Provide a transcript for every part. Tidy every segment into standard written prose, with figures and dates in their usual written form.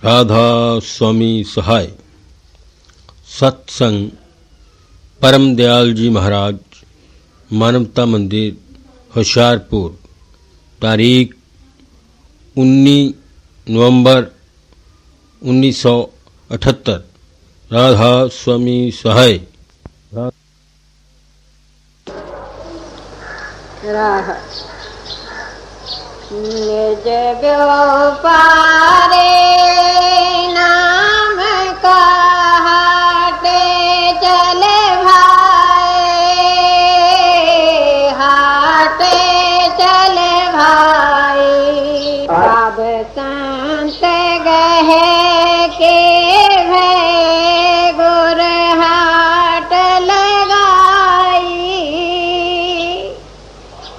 राधा स्वामी सहाय सत्संग परम दयाल जी महाराज मानवता मंदिर होशियारपुर तारीख 19 नवंबर 1978। राधा स्वामी सहाय। निज व्यापारे नाम कहते चले भाई, हाटे चले भाई। अब संत गहे के भय गुर हाट लगाई।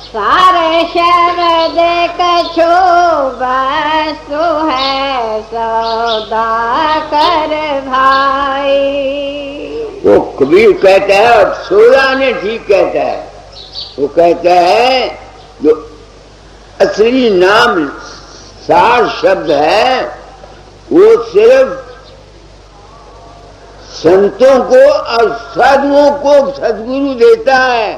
सारे शब्द कछो वस्तु है सौदा कर भाई। वो कबीर कहता है और सोला ने ठीक कहता है। वो कहता है जो असली नाम सार शब्द है वो सिर्फ संतों को और साधुओं को सद्गुरु देता है।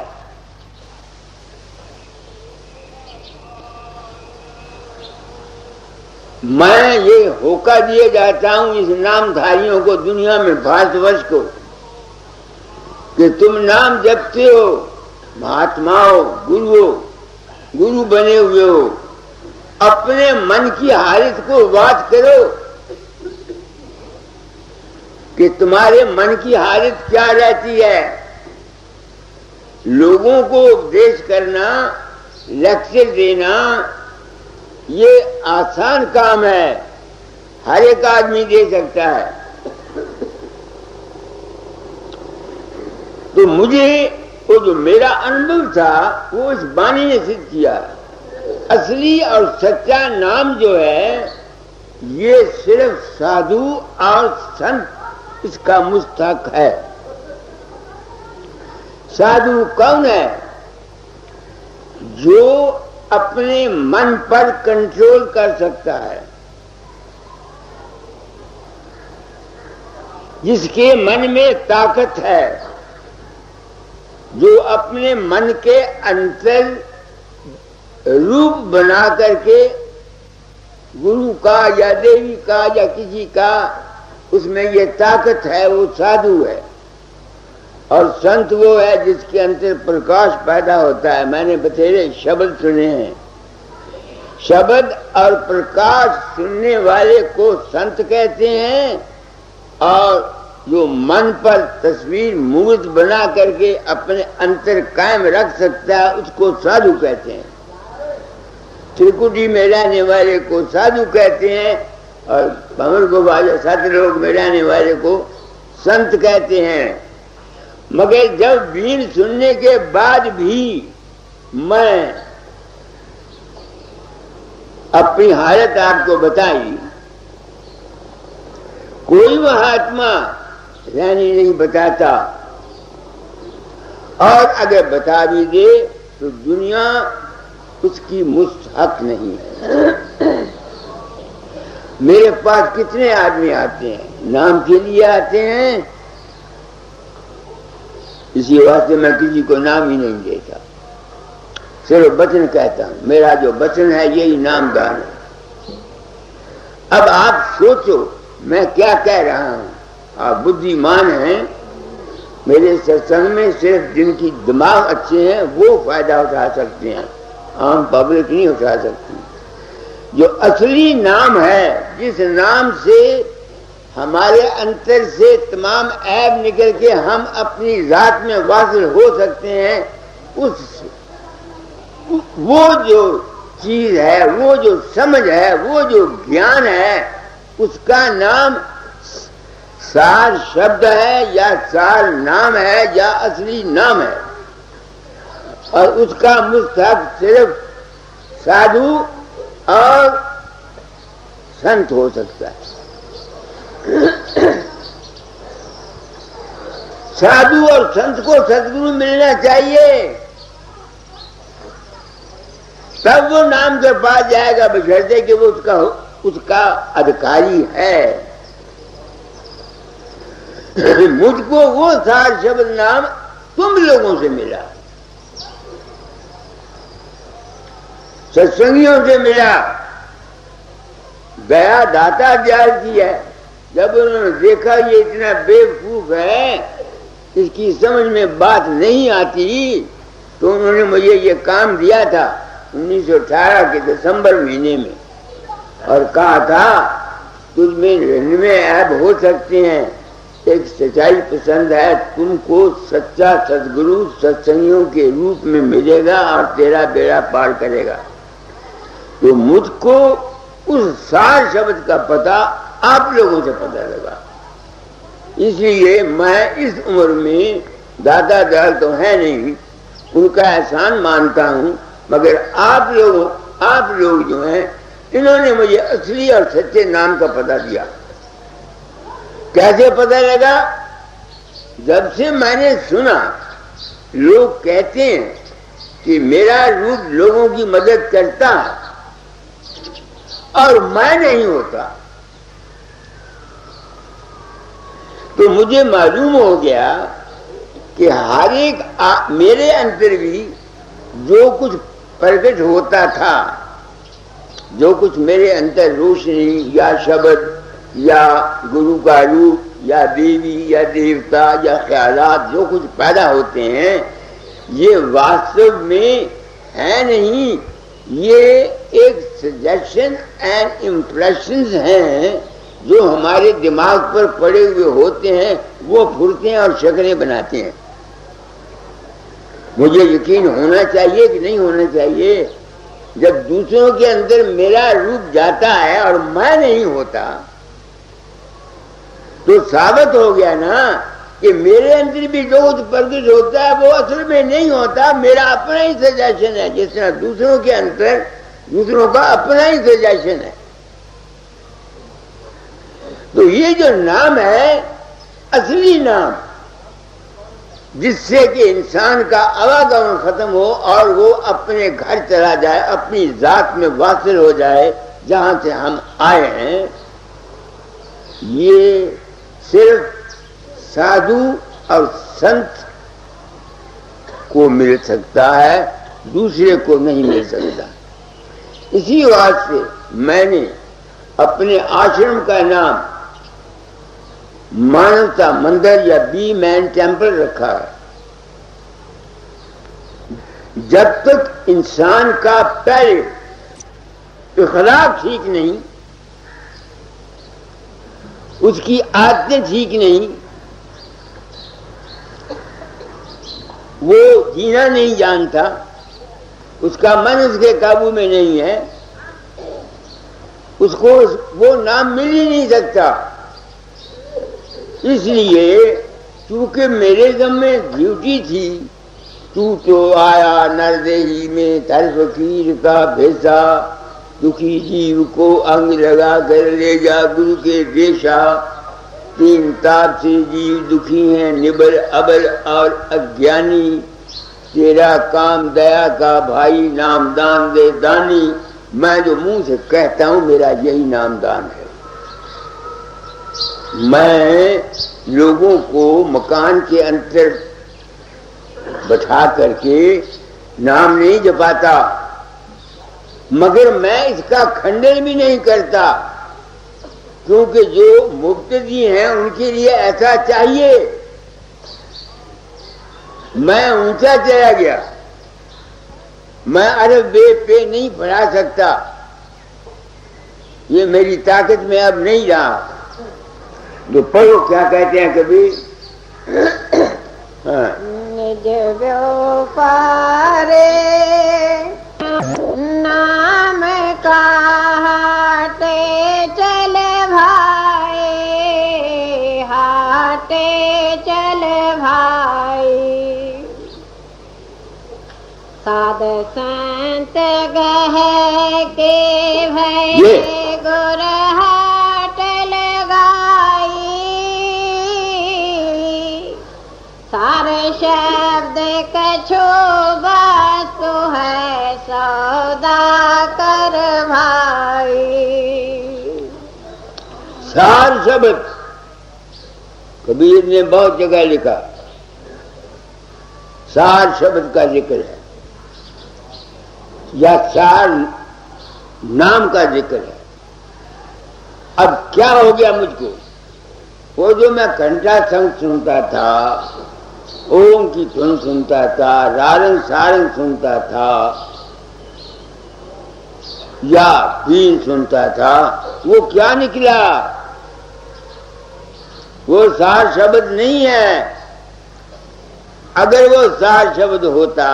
मैं ये होका दिए जाता हूं इस नामधारियों को, दुनिया में भारतवर्ष को, कि तुम नाम जपते हो, महात्मा हो, गुरु बने हुए हो, अपने मन की हालत को बात करो कि तुम्हारे मन की हालत क्या रहती है। लोगों को उपदेश करना, लेक्चर देना ये आसान काम है, हर एक आदमी दे सकता है। तो मुझे वो जो मेरा अनुभव था वो इस वाणी ने सिद्ध किया। असली और सच्चा नाम जो है ये सिर्फ साधु और संत इसका मुस्तहक है। साधु कौन है? जो अपने मन पर कंट्रोल कर सकता है, जिसके मन में ताकत है, जो अपने मन के अंतर रूप बना करके गुरु का या देवी का या किसी का उसमें ये ताकत है, वो साधु है। और संत वो है जिसके अंतर प्रकाश पैदा होता है। मैंने बथेरे शब्द सुने हैं, शब्द और प्रकाश सुनने वाले को संत कहते हैं, और जो मन पर तस्वीर मूर्त बना करके अपने अंतर कायम रख सकता है उसको साधु कहते हैं। त्रिकुटी में रहने वाले को साधु कहते हैं, और भंवर को बाजा सतलोक में रहने वाले को संत कहते हैं। मगर जब बीन सुनने के बाद भी मैं अपनी हालत आपको बताई, कोई महात्मा रहनी नहीं बताता, और अगर बता भी दे तो दुनिया उसकी मुस्तहक नहीं है। मेरे पास कितने आदमी आते हैं, नाम के लिए आते हैं, इसी वास्ते मैं किसी को नाम ही नहीं देता, सिर्फ वचन कहता हूं। मेरा जो वचन है यही नामदान है। अब आप सोचो मैं क्या कह रहा हूं। आप बुद्धिमान हैं, मेरे सत्संग में सिर्फ जिनकी दिमाग अच्छे हैं वो फायदा उठा सकते हैं, आम पब्लिक नहीं उठा सकती। जो असली नाम है, जिस नाम से हमारे अंतर से तमाम ऐब निकल के हम अपनी जात में वासिल हो सकते हैं, वो जो चीज है, वो जो समझ है, वो जो ज्ञान है, उसका नाम सार शब्द है या सार नाम है या असली नाम है। और उसका मुस्तहक सिर्फ साधु और संत हो सकता है। साधु और संत को सद्गुरु मिलना चाहिए, तब वो नाम के पास जाएगा, बशर्ते कि वो उसका उसका अधिकारी है। मुझको वो सार शब्द नाम तुम लोगों से मिला, सत्संगियों से मिला। गया दाता दयाल की है। जब उन्होंने देखा ये इतना बेवकूफ है, इसकी समझ में बात नहीं आती, तो उन्होंने मुझे ये काम दिया था 1918 के दिसंबर महीने में, और कहा था तुझमें 99 ऐब हो सकते हैं, एक सच्चाई पसंद है, तुमको सच्चा सद्गुरु सत्संगियों के रूप में मिलेगा और तेरा बेड़ा पार करेगा। तो मुझको उस सार शब्द का पता आप लोगों से पता लगा, इसलिए मैं इस उम्र में दादा दयाल तो है नहीं, उनका एहसान मानता हूं, मगर आप लोग जो हैं, इन्होंने मुझे असली और सच्चे नाम का पता दिया। कैसे पता लगा? जब से मैंने सुना लोग कहते हैं कि मेरा रूप लोगों की मदद करता है और मैं नहीं होता, तो मुझे मालूम हो गया कि हर एक मेरे अंदर भी जो कुछ प्रकट होता था, जो कुछ मेरे अंदर रोशनी या शब्द या गुरु का रूप या देवी या देवता या ख्यालात जो कुछ पैदा होते हैं, ये वास्तव में है नहीं, ये एक सजेशन एंड इम्प्रेशंस हैं जो हमारे दिमाग पर पड़े हुए होते हैं, वो फुरते हैं और शक्लें बनाते हैं। मुझे यकीन होना चाहिए कि नहीं होना चाहिए? जब दूसरों के अंदर मेरा रूप जाता है और मैं नहीं होता, तो साबित हो गया ना कि मेरे अंदर भी जो कुछ प्रकट होता है वो असल में नहीं होता, मेरा अपना ही सजेशन है। जिस तरह दूसरों के अंदर दूसरों का अपना ही सजेशन है। तो ये जो नाम है, असली नाम, जिससे कि इंसान का आवागमन खत्म हो और वो अपने घर चला जाए, अपनी जात में वासिल हो जाए जहां से हम आए हैं, ये सिर्फ साधु और संत को मिल सकता है, दूसरे को नहीं मिल सकता। इसी बात से मैंने अपने आश्रम का नाम मानवता मंदिर या बी मैन टेम्पल रखा है। जब तक इंसान का पहले इखलाक ठीक नहीं, उसकी आदतें ठीक नहीं, वो जीना नहीं जानता, उसका मन उसके काबू में नहीं है, उसको वो नाम मिल ही नहीं सकता। इसलिए चूंकि मेरे ज़म्मे ड्यूटी थी, तू तो आया नरदेही में तर फकीर का भेसा, दुखी जीव को अंग लगा कर ले जा गुरु के देशा। तीन ताप से जीव दुखी हैं, निबल अबल और अज्ञानी, तेरा काम दया का भाई, नामदान दे दानी। मैं जो मुंह से कहता हूं मेरा यही नामदान है। मैं लोगों को मकान के अंदर बैठा करके नाम नहीं जपाता, मगर मैं इसका खंडन भी नहीं करता, क्योंकि जो मुब्तदी हैं उनके लिए ऐसा चाहिए। मैं ऊंचा चला गया, मैं अरब बे पे नहीं पढ़ा सकता, ये मेरी ताकत में अब नहीं रहा। तो पढ़ो क्या कहते हैं कभी। हाँ। निज व्यापारे नाम काटे चले भाई, हाटे चले भाई। साध संत गह के भय गुर हाट लगाई। सारे शब्द कछो वस्तु है सौदा कर भाई। सार शब्द कबीर ने बहुत जगह लिखा, सार शब्द का जिक्र है या सार नाम का जिक्र है। अब क्या हो गया मुझको, वो जो मैं घंटा संग सुनता था, ओम की धुन सुनता था, रारंग सारंग सुनता था या बीन सुनता था, वो क्या निकला? वो सार शब्द नहीं है। अगर वो सार शब्द होता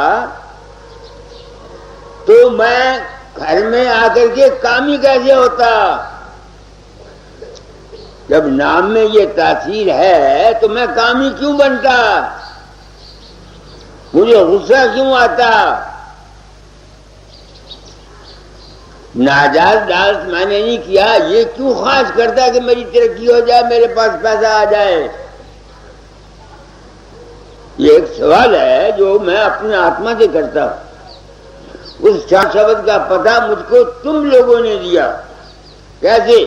तो मैं घर में आकर के कामी कैसे होता? जब नाम में ये तासीर है तो मैं कामी क्यों बनता? मुझे गुस्सा क्यों आता? नाजायज डांस मैंने नहीं किया, ये क्यों खास करता कि मेरी तरक्की हो जाए, मेरे पास पैसा आ जाए? ये एक सवाल है जो मैं अपने आत्मा से करता हूं। उस चार शब्द का पता मुझको तुम लोगों ने दिया। कैसे?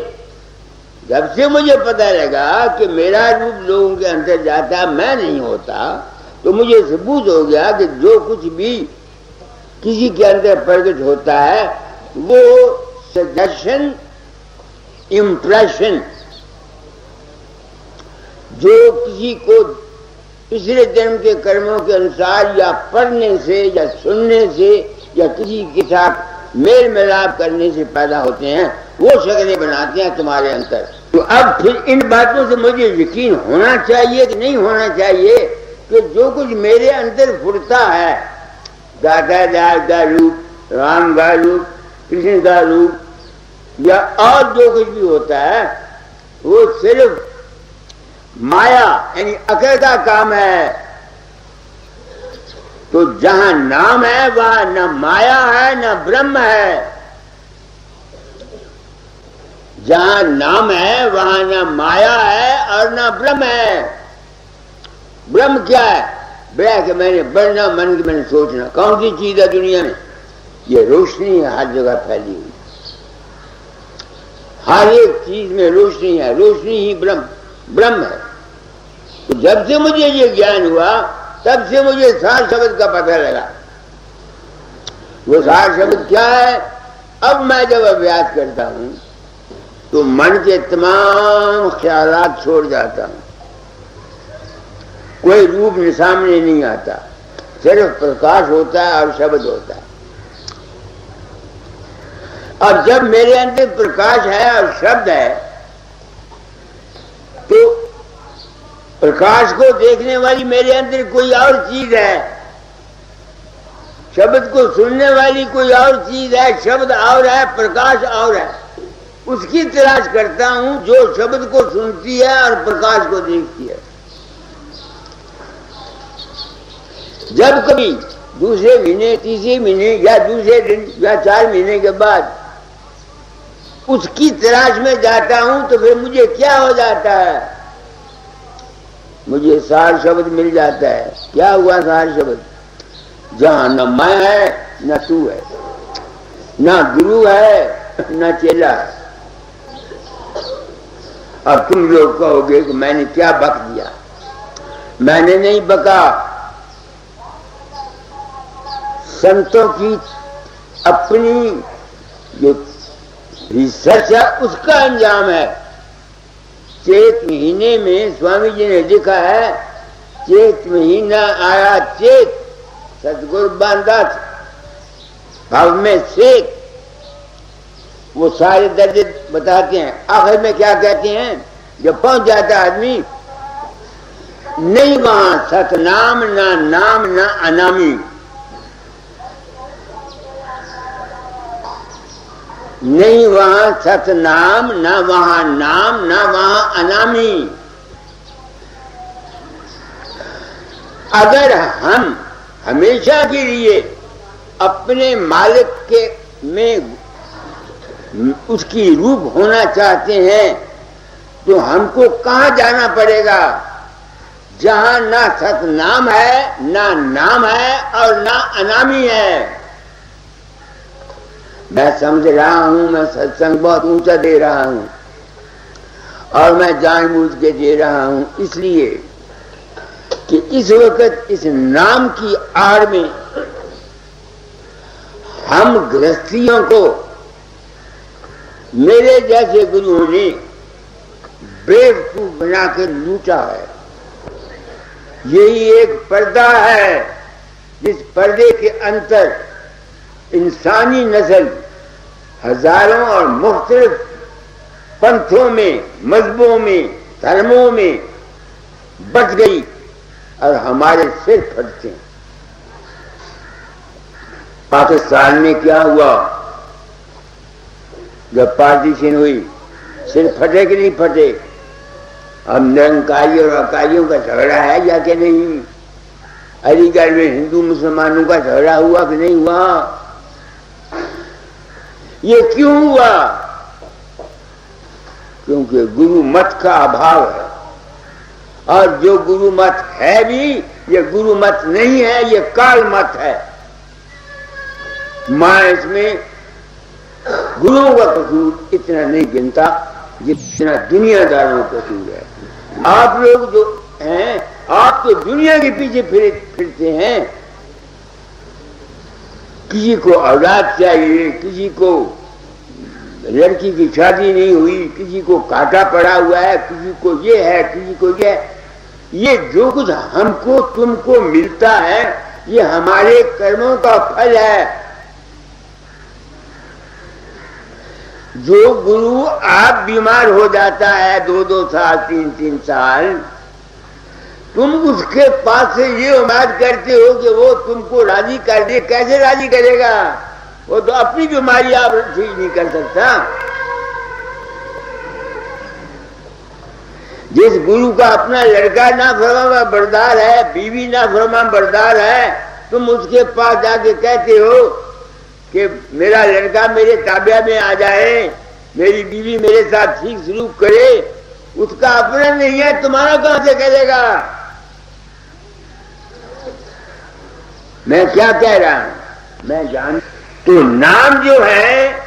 जब से मुझे पता लगा कि मेरा रूप लोगों के अंदर जाता, मैं नहीं होता, तो मुझे सबूत हो गया कि जो कुछ भी किसी के अंदर प्रकट होता है वो सजेशन, इम्प्रेशन, जो किसी को पिछले जन्म के कर्मों के अनुसार या पढ़ने से या सुनने से या किसी के साथ मेल मिलाप करने से पैदा होते हैं, वो शक्लें बनाते हैं तुम्हारे अंदर। तो अब फिर इन बातों से मुझे यकीन होना चाहिए कि नहीं होना चाहिए कि जो कुछ मेरे अंदर फुटता है, दादा दास का रूप, राम का रूप, कृष्ण का रूप या और जो कुछ भी होता है, वो सिर्फ माया यानी अकल का काम है। तो जहां नाम है वहां न माया है न ब्रह्म है। जहां नाम है वहां न माया है और न ब्रह्म है। ब्रह्म क्या है? बड़ा कि मैंने बढ़ना, मन की मैंने सोचना। कौन सी चीज है दुनिया में? ये रोशनी है, हर जगह फैली हुई, हर एक चीज में रोशनी है, रोशनी ही ब्रह्म है। तो जब से मुझे ये ज्ञान हुआ तब से मुझे सार शब्द का पता लगा। वो सार शब्द क्या है? अब मैं जब अभ्यास करता हूं तो मन के तमाम ख्यालात छोड़ जाता हूं, कोई रूप सामने नहीं आता, सिर्फ प्रकाश होता है और शब्द होता है। अब जब मेरे अंदर प्रकाश है और शब्द है तो प्रकाश को देखने वाली मेरे अंदर कोई और चीज है, शब्द को सुनने वाली कोई और चीज है। शब्द और है, प्रकाश और है। उसकी तलाश करता हूं जो शब्द को सुनती है और प्रकाश को देखती है। जब कभी दूसरे महीने, तीसरे महीने या दूसरे दिन या 4 महीने के बाद उसकी तलाश में जाता हूं तो फिर मुझे क्या हो जाता है? मुझे सार शब्द मिल जाता है। क्या हुआ सार शब्द? जहां न मैं है न तू है, न गुरु है न चेला है। अब तुम लोग कहोगे कि मैंने क्या बक दिया। मैंने नहीं बका, संतों की अपनी जो रिसर्च है उसका अंजाम है। चैत महीने में स्वामी जी ने लिखा है, चैत महीना आया चैत, सतगुरु बांधा भाव में सेत। वो सारे दर्जे बताते हैं। आखिर में क्या कहते हैं? जब पहुंच जाता आदमी, नहीं वहां सतनाम ना नाम ना अनामी, नहीं वहां सतनाम, ना वहां नाम, ना वहां अनामी। अगर हम हमेशा के लिए अपने मालिक के में उसकी रूप होना चाहते हैं तो हमको कहां जाना पड़ेगा? जहां ना सतनाम है, ना नाम है और ना अनामी है। मैं समझ रहा हूं, मैं सत्संग बहुत ऊंचा दे रहा हूं और मैं जानबूझ के दे रहा हूं इसलिए कि इस वक्त इस नाम की आड़ में हम गृहस्थियों को मेरे जैसे गुरुओं ने बेवकूफ बनाकर लूटा है। यही एक पर्दा है जिस पर्दे के अंतर इंसानी नस्ल हजारों और मुख्तलिफ पंथों में, मजहबों में, धर्मों में बट गई और हमारे सिर फटते हैं। पाकिस्तान में क्या हुआ जब पार्टीशन हुई? सिर फटे कि नहीं फटे? अब निरंकारी और अकारियों का झगड़ा है या कि नहीं? अलीगढ़ में हिंदू मुसलमानों का झगड़ा हुआ कि नहीं हुआ? ये क्यों हुआ? क्योंकि गुरु मत का अभाव है। और जो गुरु मत है भी, ये गुरु मत नहीं है, ये काल मत है। मैं इसमें गुरुओं का कसूर इतना नहीं गिनता जितना दुनियादारों का कसूर है। आप लोग जो हैं, आप तो दुनिया के पीछे फिरते हैं। किसी को औलाद चाहिए, किसी को लड़की की शादी नहीं हुई, किसी को कांटा पड़ा हुआ है, किसी को ये है, किसी को ये है। ये जो कुछ हमको तुमको मिलता है ये हमारे कर्मों का फल है। जो गुरु आप बीमार हो जाता है 2-2 साल, 3-3 साल, तुम उसके पास से ये उम्मीद करते हो कि वो तुमको राजी कर दे। कैसे राजी करेगा? वो तो अपनी बीमारी आप ठीक नहीं कर सकता। जिस गुरु का अपना लड़का नाफरमान बरदार है, बीवी नाफरमान बरदार है, तुम उसके पास जाके कहते हो कि मेरा लड़का मेरे ताबिया में आ जाए, मेरी बीवी मेरे साथ ठीक सलूक करे, उसका अपना नहीं है, तुम्हारा कहां से करेगा? मैं क्या कह रहा हूं मैं जान। तो नाम जो है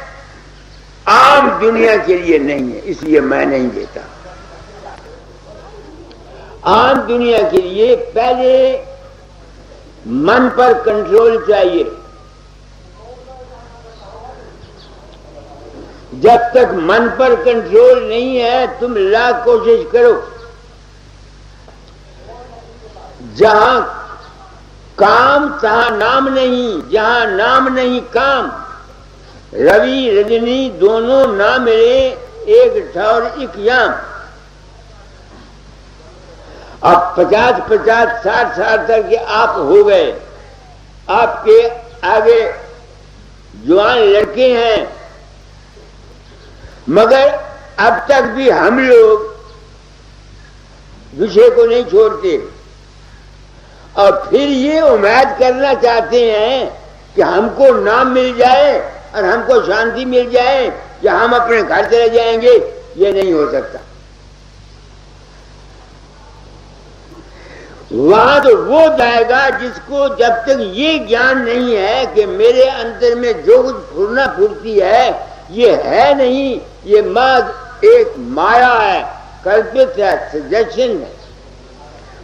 आम दुनिया के लिए नहीं है, इसलिए मैं नहीं देता। आम दुनिया के लिए पहले मन पर कंट्रोल चाहिए। जब तक मन पर कंट्रोल नहीं है, तुम लाख कोशिश करो। जहां काम तहां नाम नहीं, जहां नाम नहीं काम। रवि रजनी दोनों ना मिले एक ठौर एक याम। अब 50-50, 60 तक के आप हो गए, आपके आगे जवान लड़के हैं, मगर अब तक भी हम लोग विषय को नहीं छोड़ते और फिर ये उम्मीद करना चाहते हैं कि हमको नाम मिल जाए और हमको शांति मिल जाए या हम अपने घर चले जाएंगे। ये नहीं हो सकता। वहां तो वो जाएगा जिसको जब तक ये ज्ञान नहीं है कि मेरे अंदर में जो कुछ फुरना फुरती है ये है नहीं, ये महज एक माया है, कल्पित है, सजेशन है।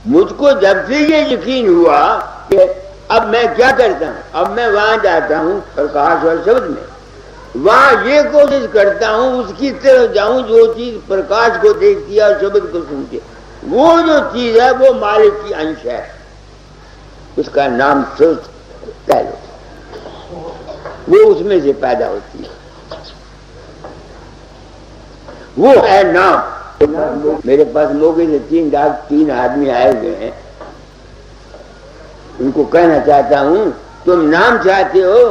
मुझको जब से ये यकीन हुआ कि अब मैं क्या करता हूं, अब मैं वहां जाता हूं प्रकाश और शब्द में, वहां ये कोशिश करता हूं उसकी तरफ जाऊं जो चीज प्रकाश को देखती है और शब्द को सुनती है। वो जो चीज है वो मालिक की अंश है, उसका नाम सोच कह लो, वो उसमें से पैदा होती है, वो है नाम। मेरे पास मौके से 3 आदमी आए हुए हैं, उनको कहना चाहता हूं तुम नाम चाहते हो,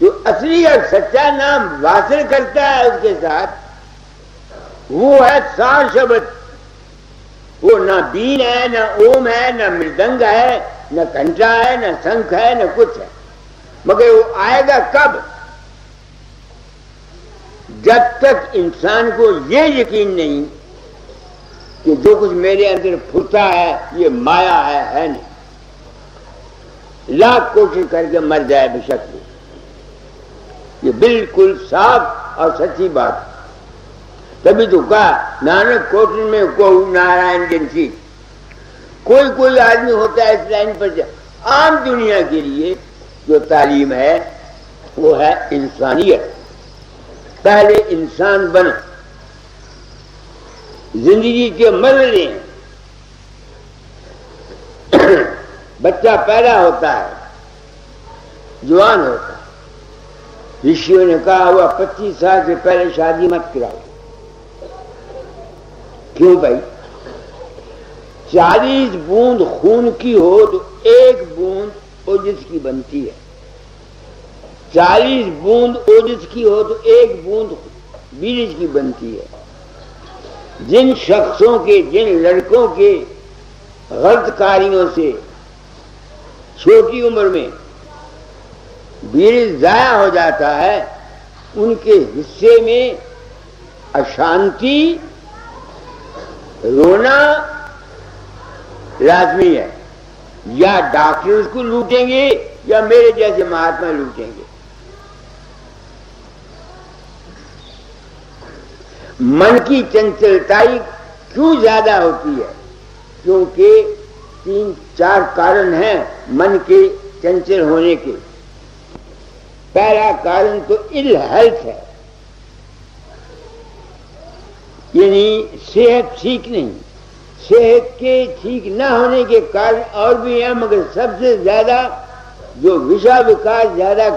जो असली और सच्चा नाम वासल करता है उसके साथ, वो है सार शब्द। वो ना बीन है, ना ओम है, ना मृदंग है, ना घंटा है, ना शंख है, ना कुछ है। मगर वो आएगा कब? जब तक इंसान को ये यकीन नहीं कि जो कुछ मेरे अंदर फुरता है ये माया है नहीं। लाख कोशिश करके मर जाए बेशक, ये बिल्कुल साफ और सच्ची बात। तभी तो कहा नानक कोटन में को नारायण जैसी। कोई कोई आदमी होता है इस लाइन पर। आम दुनिया के लिए जो तालीम है वो है इंसानियत। पहले इंसान बनो, जिंदगी के मरहले हैं। बच्चा पैदा होता है, जवान होता है। ऋषियों ने कहा हुआ 25 साल से पहले शादी मत कराओ। क्यों भाई? 40 बूंद खून की हो तो 1 बूंद ओजस की बनती है। 40 बूंद ओजस की हो तो 1 बूंद बीरज की बनती है। जिन शख्सों के, जिन लड़कों के गलत कार्यों से छोटी उम्र में बीरज जाया हो जाता है, उनके हिस्से में अशांति, रोना लाजमी है। या डॉक्टर उसको लूटेंगे या मेरे जैसे महात्मा लूटेंगे। मन की चंचलताई क्यों ज्यादा होती है? क्योंकि 3-4 कारण हैं मन के चंचल होने के। पहला कारण तो इल हेल्थ है, यानी सेहत ठीक नहीं। सेहत के ठीक न होने के कारण और भी है, मगर सबसे ज्यादा जो विषा विकास ज्यादा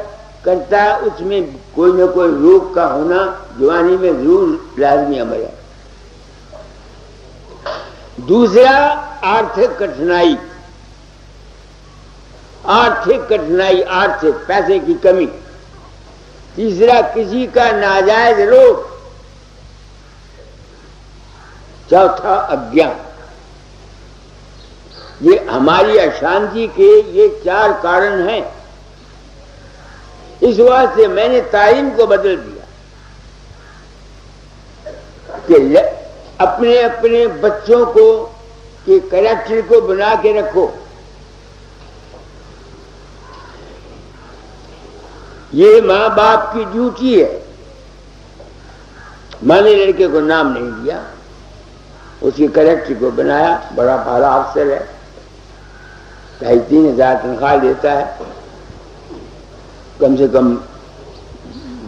करता है उसमें कोई न कोई रोग का होना जवानी में जरूर लाजमी अमल है। दूसरा आर्थिक कठिनाई, आर्थिक पैसे की कमी। तीसरा किसी का नाजायज लोभ। चौथा अज्ञान। ये हमारी अशांति के ये 4 कारण हैं। इस वास्ते मैंने तालीम को बदल दिया कि अपने अपने बच्चों को के कैरेक्टर को बना के रखो। ये माँ बाप की ड्यूटी है। मैंने लड़के को नाम नहीं दिया, उसके कैरेक्टर को बनाया। बड़ा भाला अफसर है, 2,500 तनख्वाह देता है। कम से कम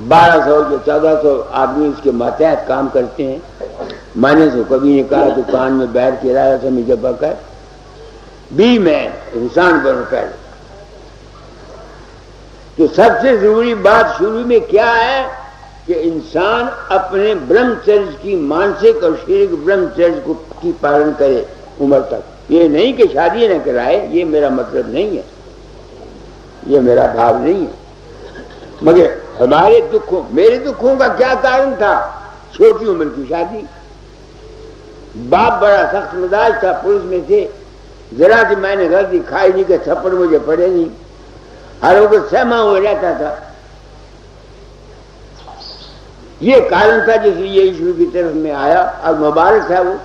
1200 या 1400 आदमी उसके मातहत काम करते हैं। मैंने तो कभी नहीं कहा दुकान में बैठ के रहा था मुझे बकर भी मैं इंसान बनूं। पहले तो सबसे जरूरी बात शुरू में क्या है कि इंसान अपने ब्रह्मचर्य की मानसिक और शारीरिक ब्रह्मचर्य को की पालन करे उम्र तक। ये नहीं कि शादी न कराए, ये मेरा मतलब नहीं है, ये मेरा भाव नहीं है। मगर हमारे दुखों, मेरे दुखों का क्या कारण था? छोटी उम्र की शादी। बाप बड़ा सख्त मिजाज था, पुलिस में थे। जरा कि मैंने गलती खाई नहीं कि थप्पड़ मुझे पड़े नहीं, हर वक्त सहमा हुआ रहता था। ये कारण था जिसलिए ईश्वर की तरफ में आया और मुबारक था वो।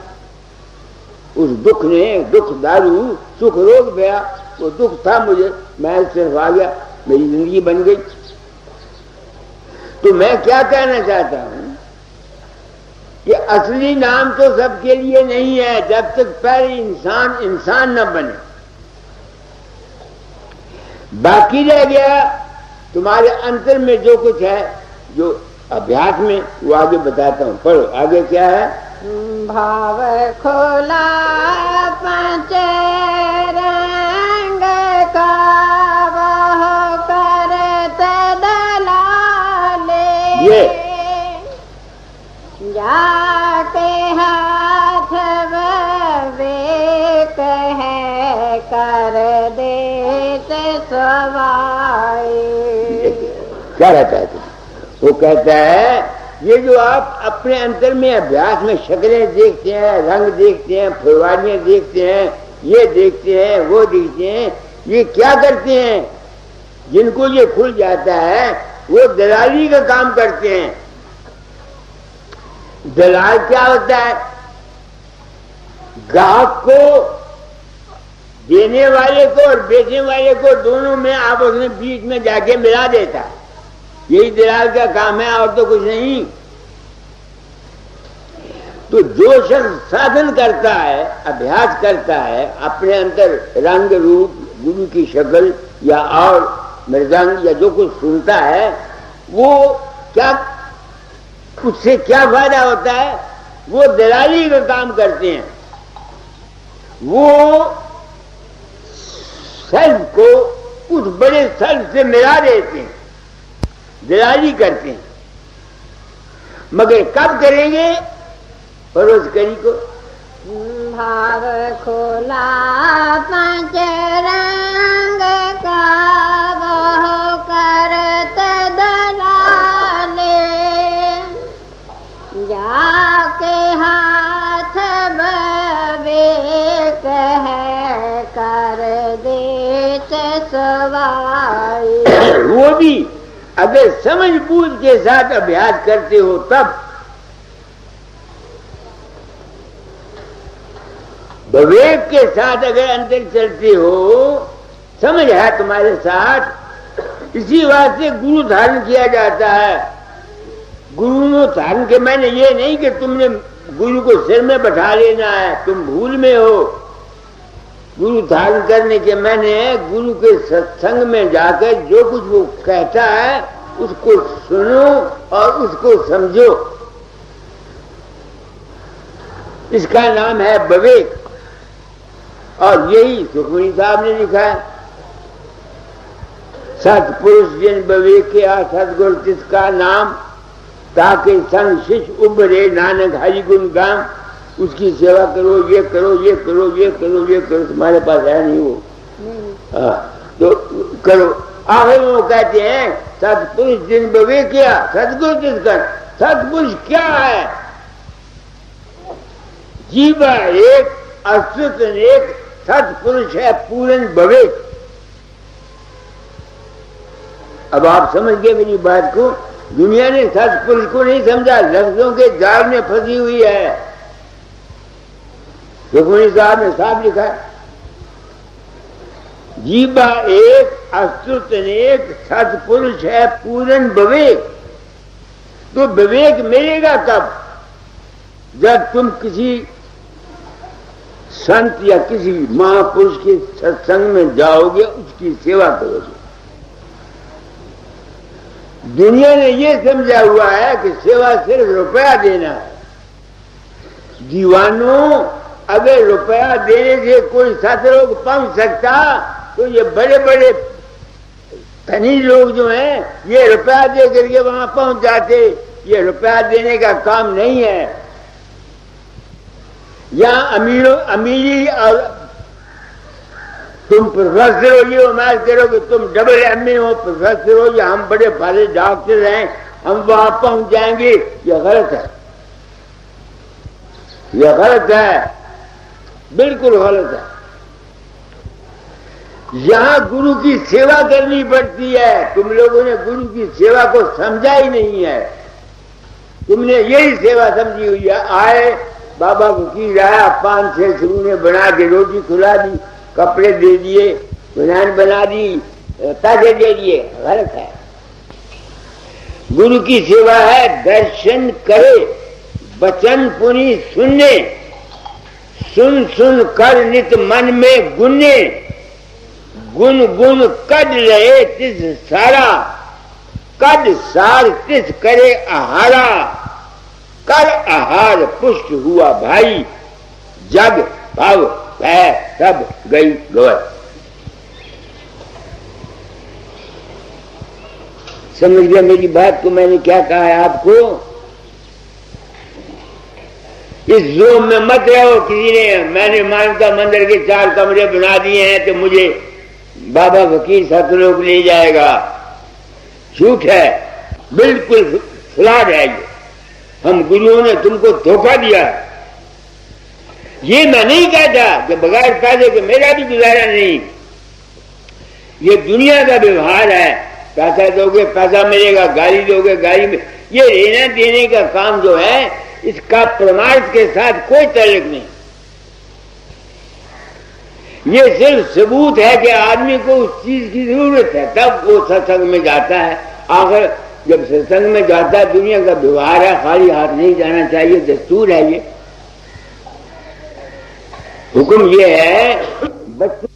उस दुख ने, दुख दारू सुख रोग गया, वो दुख था मुझे, मैं इस तरफ आ गया, मेरी जिंदगी बन गई। तो मैं क्या कहना चाहता हूं कि असली नाम तो सबके लिए नहीं है जब तक पहले इंसान इंसान न बने। बाकी रह गया तुम्हारे अंतर में जो कुछ है, जो अभ्यास में, वो आगे बताता हूं। पढ़ो आगे क्या है। भाव खोला पंच रंग का वह करत दलाले, ये जाके हाथ विवेक है कर देते सवाई। क्या रहता है? वो कहता है ये जो आप अपने अंतर में अभ्यास में शक्लें देखते हैं, रंग देखते हैं, फुलवारियां देखते हैं, ये देखते हैं, वो देखते हैं, ये क्या करते हैं? जिनको ये खुल जाता है वो दलाली का काम करते हैं। दलाल क्या होता है? ग्राहक को, देने वाले को और बेचने वाले को दोनों में आपस में बीच में जाके मिला देता है। यही दलाल का काम है और तो कुछ नहीं। तो जो शख्स साधन करता है, अभ्यास करता है, अपने अंदर रंग रूप गुरु की शक्ल या और मृदंग या जो कुछ सुनता है, वो क्या, उससे क्या फायदा होता है? वो दलाली का काम करते हैं, वो सेल्फ को उस बड़े सेल्फ से मिला देते हैं, दलाली करते हैं। मगर कब करेंगे? परोसकरी को। भाव खोला पंच रंग का वो करत दलाले, जाके हाथ विवेक है कर देत सवाई। वो भी अगर समझ बूझ के साथ अभ्यास करते हो तब। विवेक के साथ अगर अंदर चलते हो, समझ है तुम्हारे साथ, इसी वास्ते गुरु धारण किया जाता है। गुरु धारण के मैंने ये नहीं कि तुमने गुरु को सिर में बैठा लेना है, तुम भूल में हो। गुरु धारण करने के मैंने गुरु के सत्संग में जाकर जो कुछ वो कहता है उसको सुनो और उसको समझो। इसका नाम है विवेक। और यही सुखमणि साहब ने लिखा है, सतपुरुष जिन विवेक के सतगुरु तिसका नाम, ताकि संग शिष्य उभरे नानक हरि गुण गाम। उसकी सेवा करो, ये करो, ये करो, ये करो, ये करो। तुम्हारे पास है नहीं वो, तो करो। आखिर में वो कहते हैं सतपुरुष जिन विवेक किया सतगुरु तिसका। सतपुरुष क्या है? जीवा एक, अस्तित्व एक, सतपुरुष है पूर्ण विवेक। अब आप समझ गए मेरी बात को। दुनिया ने सतपुरुष को नहीं समझा, लफ्जों के जाल में फंसी हुई है। सुखमणि साहब ने साफ लिखा, जीवा एक, अस्तित्व एक, सतपुरुष है पूर्ण विवेक। तो विवेक मिलेगा कब? जब तुम किसी संत या किसी महापुरुष के सत्संग में जाओगे, उसकी सेवा करोगे। दुनिया ने यह समझा हुआ है कि सेवा सिर्फ रुपया देना है। दीवानों, अगर रुपया देने से कोई सतलोक पहुंच सकता तो ये बड़े बड़े धनी लोग जो हैं, ये रुपया दे करके वहां पहुंच जाते। ये रुपया देने का काम नहीं है। यहाँ अमीरी और तुम प्रोफेसर हो, ये उम्मीद करो कि तुम डबल एमए हो, प्रोफेसर हो, या हम बड़े बड़े डॉक्टर हैं, हम वहां पहुंच जाएंगे। यह गलत है, यह गलत है, बिल्कुल गलत है। यहां गुरु की सेवा करनी पड़ती है। तुम लोगों ने गुरु की सेवा को समझा ही नहीं है। तुमने यही सेवा समझी हुई है। आए बाबा फकीर आया, 5-6 शुरू ने बना के रोटी खुला दी, कपड़े दे दिए, बनियान बना दी, पैसे दे दिए। गलत है। गुरु की सेवा है दर्शन करे, वचन पुनि सुनने, सुन सुन कर नित मन में गुने, गुन गुन कद रहे तिस सारा, कद सार तिस करे आहारा, कर आहार पुष्ट हुआ भाई, जग भव भय सब गई गवर। समझ गया मेरी बात को? मैंने क्या कहा है आपको? इस जोम में मत रहो। किसी ने मैंने मानता मंदिर के 4 कमरे बना दिए हैं तो मुझे बाबा फकीर सतलोक ले जाएगा। झूठ है, बिल्कुल फ्लॉड है ये। हम गुरुओं ने तुमको धोखा दिया। ये मैं नहीं कहता कि बगैर पैसे के मेरा भी गुजारा नहीं। ये दुनिया का व्यवहार है। पैसा दोगे पैसा मिलेगा, गाली दोगे गाली में। ये लेना देने का काम जो है, इसका प्रमाण के साथ कोई ताल्लुक नहीं। ये सिर्फ सबूत है कि आदमी को उस चीज की जरूरत है, तब वो सत्संग में जाता है। आखिर जब सत्संग में जाता है, दुनिया का व्यवहार है, खाली हाथ नहीं जाना चाहिए, दस्तूर है ये। हुक्म ये है बच्चे